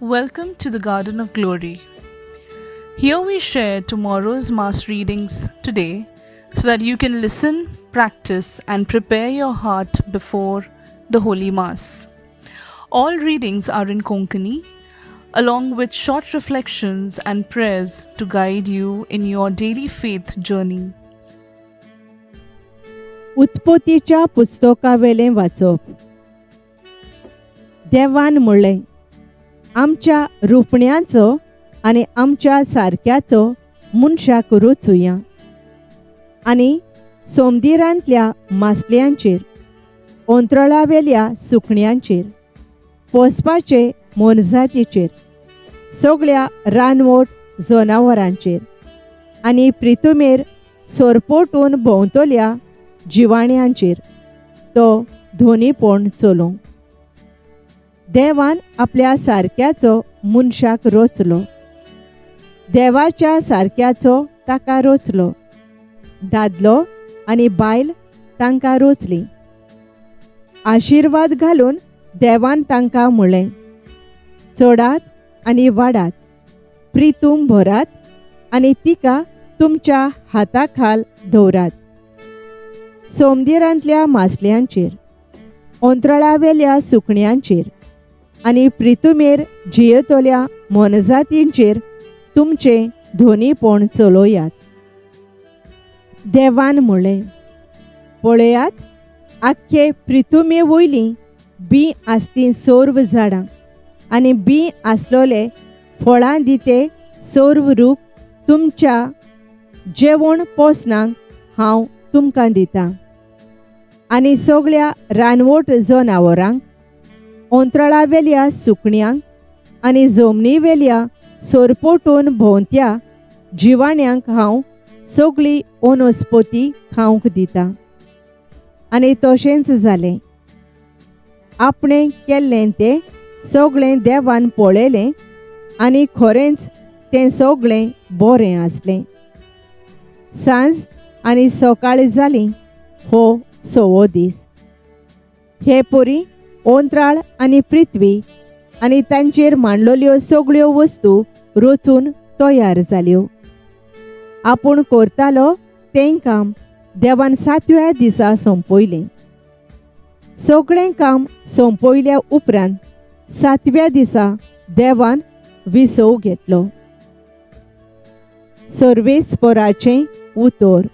Welcome to the Garden of Glory. Here we share tomorrow's Mass readings today so that you can listen, practice, and prepare your heart before the Holy Mass. All readings are in Konkani, along with short reflections and prayers to guide you in your daily faith journey. उत्पत्तीच्या पुस्तकावेलें वाचप. देवान म्हणलें, आमच्या रुपण्याचो आनी आमच्या सारक्याचो मनशाक रचुया आनी सोमदिरांतल्या मासल्यांचेर, अंतराळावेल्या सुकण्यांचेर, पोसपाचे मोनजातीचेर, सगळ्या रानवट जनावरांचेर आनी पृथ्वीमेर सोरपोटून भोंवतल्या जिवाण्यांचेर तो धोनीपण चलोवं. देवान आपल्या सारक्याचो मनशाक रचलो. देवाच्या सारक्याचो ताका रचलो. दादलो आनी बायल तांकां रचली. आशिर्वाद घालून देवान तांकां म्हणलें, चडात आनी वाडात, प्रितूम भरात आनी तिका तुमच्या हाताखाल दवरात. सोमदिरांतल्या मासल्यांचेर, अंतराळावेल्या सुकण्यांचेर आनी पृथ्वीमेर जियेतल्या मोनजातींचेर तुमचें धोनीपण चलोवयात. देवान म्हणलें, पळयात, आख्खे पृथ्वी वयलीं बी आसतीं सोर्व झाडां आनी बी आसलोले फळां दिते सोर्व रूख तुमच्या जेवण पोसनाक हांव तुमकां दितां. आनी सगळ्या रानवट जनावरांक, अंतराळावेल्या सुकण्यांक आनी जमनीवेल्या सोरपोटून भोंवत्या जिवाण्यांक हांव सगळी वनस्पती खावंक दितां. आनी तशेंच जालें. आपणें केल्लें तें सगळें देवान पळयलें आनी खरेंच तें सगळें बरें आसलें. सांज आनी सकाळ जाली हो 6वो दीस. हे परी अंतराळ आनी पृथ्वी आनी तांचेर मांडलेल्यो सगळ्यो वस्तू रचून तयार जाल्यो. आपूण करतालो तें काम देवान 7व्या दिसा संपयलें. सगळें काम संपयल्या उपरांत 7व्या दिसा देवान विसव घेतलो. सर्वेस्पराचें उतर.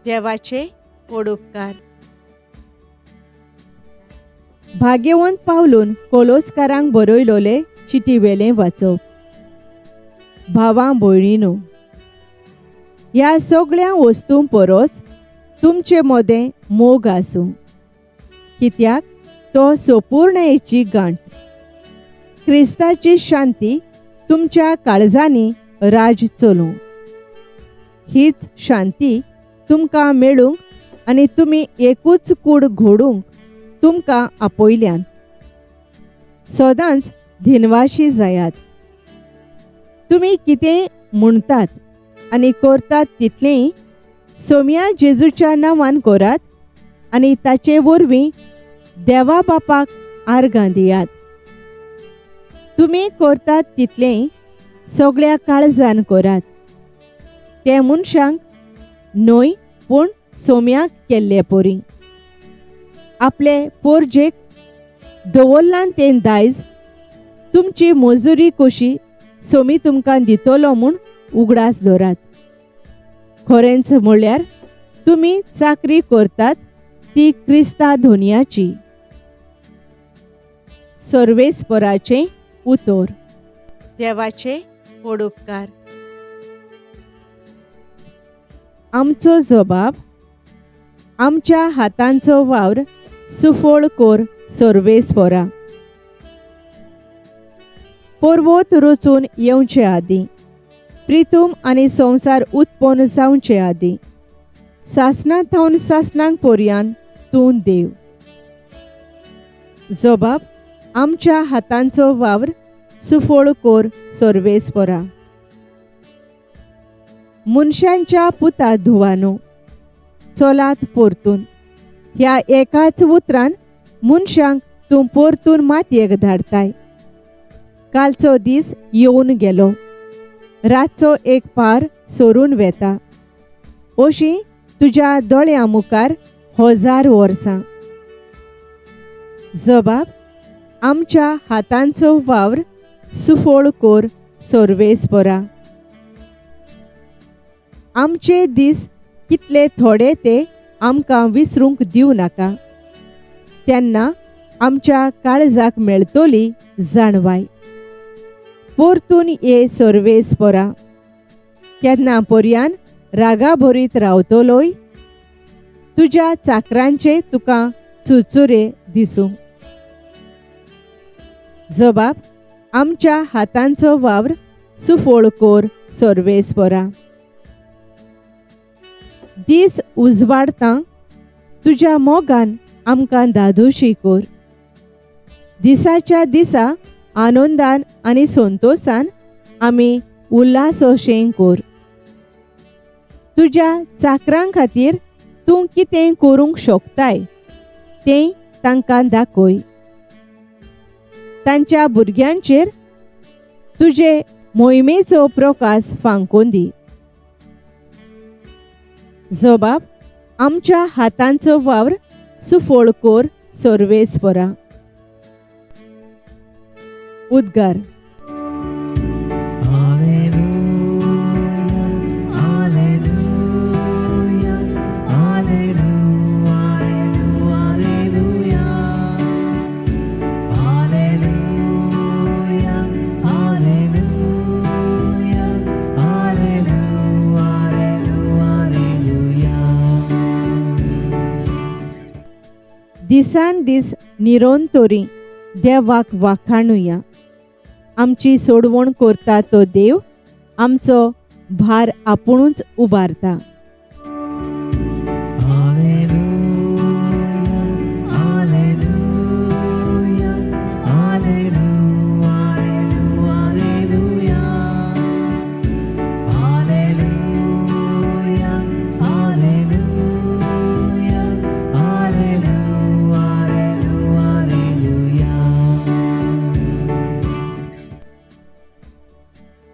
देवाचे पडुपकार. भाग्यवंत पावलून कोलोसकारांक बरयलोले चिटीवेलें वाचप. भावां भयणीनो, ह्या सगळ्या वस्तूं परस तुमचे मोदें मोग आसूं, कित्याक तो सोपूर्णयेची गांठ. क्रिस्ताची शांती तुमच्या काळजांनी राज चलूं. हीच शांती तुमकां मेळूंक आनी तुमी एकूच कूड घडूंक तुमकां आपयल्यान. सदांच दिनवाशी जायात. तुमी कितें म्हणटात आनी करतात तितलेंय सोम्या जेजूच्या नांवान करात आनी ताचे वरवीं देवा बापाक आर्गां दियात. तुमी करतात तितलेंय सगळ्या काळजान करात. ते मनशांक न्हय पूण सोम्याक केल्ले परी. आपले पोरजेक दवरलां तें दायज तुमची मजुरी कशी सोमी तुमकां दितलो म्हूण उगडास दवरात. खरेंच म्हणल्यार तुमी चाकरी करतात ती क्रिस्ता धोनयाची. सर्वेस्पराचें उतर. देवाचे पडुपकार. आमचो जबाब. आमच्या हातांचो वावर सुफळ कोर सर्वेस्परा. पर्वत रचून येवचे आदीं, प्रितूम आनी संवसार उत्पन्न जावचे आदीं, सासणां थावन सासणांक पर्यान तूं देव. जबाब. आमच्या हातांचो वावर सुफळ कोर सर्वेस्परा. मनशांच्या पुता धुवानो, चलात परतून. ह्या एकाच उतरान मनशांक तूं परतून मातयेक धाडताय. कालचो दीस येवन गेलो, रातचो एक पार सोरून वेता, अशी तुज्या दोळ्यां मुखार 1000 वर्सां. जबाब: आमच्या हातांचो वावर सुफोळ कोर सर्वेस्परा. आमचे दीस कितले थोडे ते आमकां विसरूंक दिवं नाका. तेन्ना आमच्या काळजाक मेळटली जाणवाय. परतून ये सर्वेस्परा. केन्ना पर्यान रागा भरीत रावतलोय? तुज्या चाकरांचे तुका चुरचुरे दिसूं. जबाब: आमच्या हातांचो वावर सुफोळ कोर सर्वेस्परा. दीस उजवाडता तुज्या मोगान आमकां दादोशी कोर. दिसाच्या दिसा आनंदान आनी संतोषान आमी उल्हासोशें कोर. तुज्या चाकरां खातीर तूं कितें करूंक शकताय तें तांकां दाखय. तांच्या भुरग्यांचेर तुजे मोहिमेचो प्रकाश फांकून दी. जबाब: आमच्या हातांचो वावर सुफोळ कोर सर्वेस्परा. उद्गार. दिसान दीस निरोंतोरी देवाक वाखाणुया. आमची सोडवण करता तो देव आमचो भार आपुणूच उबारता.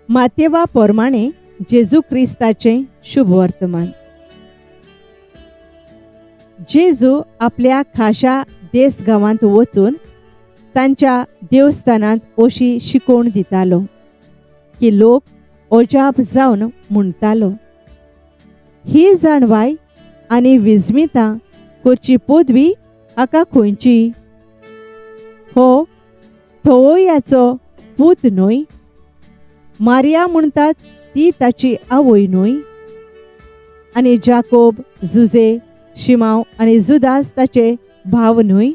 मातेवा प्रमाणे जेजू क्रिस्ताचें शुभ वर्तमान. जेजू आपल्या खाशा देस गांवांत वचून तांच्या देवस्थानांत अशी शिकोवण दितालो की लोक अजाप जावन म्हणटालो, ही जाणवाय आनी विस्मितां करची पदवी हाका खंयची? हो थोवयाचो पूत न्हय? मारिया म्हणटात ती ताची आवय न्हय? आनी जाकोब, जुजे, शिमाव आनी जुदास ताचे भाव न्हय?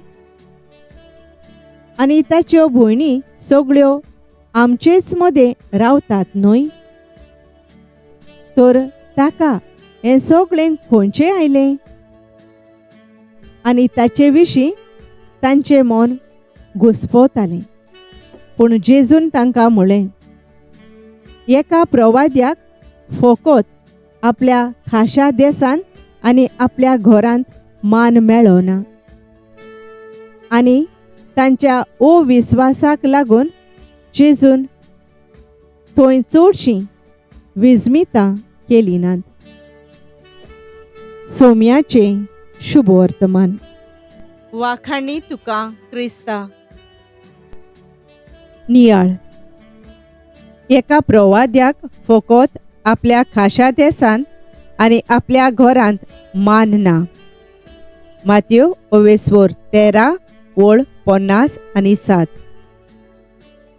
आनी ताच्यो भयणी सगळ्यो आमचेच मदें रावतात न्हय? तर ताका हें सगळें खंयचें आयलें? आनी ताचे विशीं तांचें मन घुस्पतालें. पूण जेजून तांकां म्हळें, एका प्रवाद्याक फकत आपल्या खाशा देसान आनी आपल्या घरांत मान मेळ्ळो ना. आनी तांच्या अविस्वासाक लागून जेजून थंय चडशीं विस्मितां केलीं नात. सोम्याचें शुभ वर्तमान. वाखाणी तुका क्रिस्ता. नियाळ. एका प्रवाद्याक फकत आपल्या खाशा देसान आनी आपल्या घरांत मान ना. मातयो 13:50-7.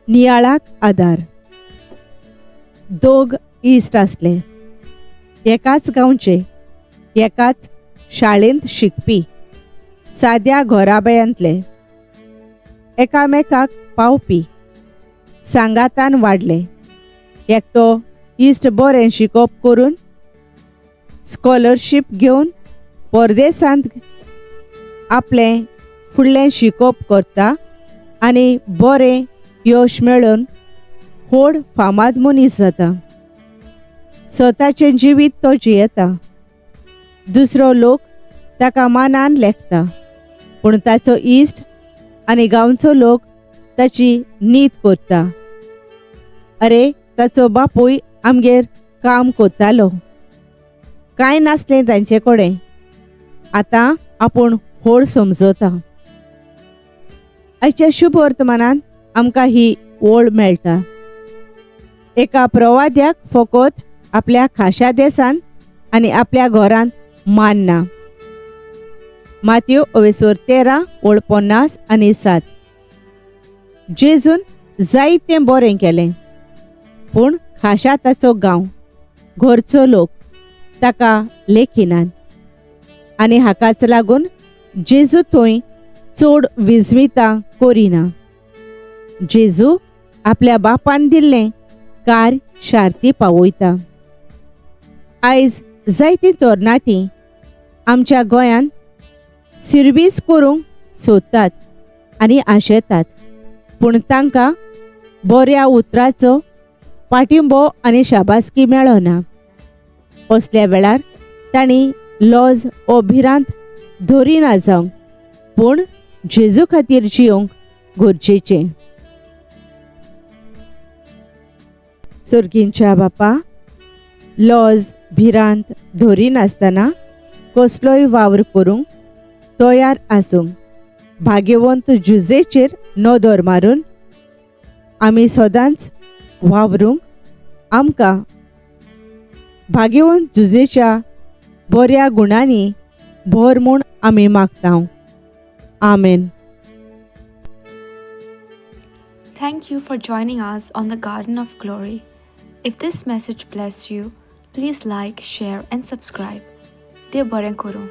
नियाळाक आदार. दोग इश्ट आसले, एकाच गांवचे, एकाच शाळेंत शिकपी, साद्या घोराबयांतले, एकामेकाक पावपी, सांगातान वाडले. एकटो इश्ट बरें शिकप करून स्कॉलरशीप घेवन परदेसांत आपलें फुडलें शिकप करता आनी बरें यश मेळोवन व्हड फामाद मनीस जाता. स्वताचें जिवीत तो जियेता. दुसरो लोक ताका मानान लेखता, पूण ताचो इश्ट आनी गांवचो लोक ताची नीत करता अरे ताचो बापूय आमगेर काम कोत्तालो. कांय नासलें तांचे कडेन. आतां आपूण व्हड समजता. आयच्या शुभ वर्तमानांत आमकां ही ओळ मेळटा. एका प्रवाद्याक फकत आपल्या खाशा देसान आनी आपल्या घरांत मान ना. मातयो 13:50 आनी 7. जेजून जायतें बरें केलें, पूण खाशा ताचो गांव, घरचो लोक ताका लेखिनात. आनी हाकाच लागून जेजू थंय चड विजमितां करिना. जेजू आपल्या बापान दिल्लें कार्य शार्ती पावयता. आयज जायतीं तरणाटीं आमच्या गोंयांत सिर्वीस करूंक सोदतात आनी आशेतात, पूण तांकां बऱ्या उतराचो पाठिंबो आनी शाबासकी मेळना. असल्या वेळार तांणी लॉज ओ भिरांत धरिना जावंक, पूण जेजू खातीर जियोंक गरजेचें. सर्गींच्या बापा, लॉज भिरांत धरिनासतना कसलोय वावर करूंक तयार आसूंक भाग्यवंत जुजेचेर नदर मारून आमी सदांच वावरूंक आमकां भाग्यवंत जुजेच्या बऱ्या गुणांनी भर म्हूण आमी मागतांव. आमेन. Thank you for joining us on the Garden of Glory. If this message blessed you, please like, share and subscribe. Dev baren karo.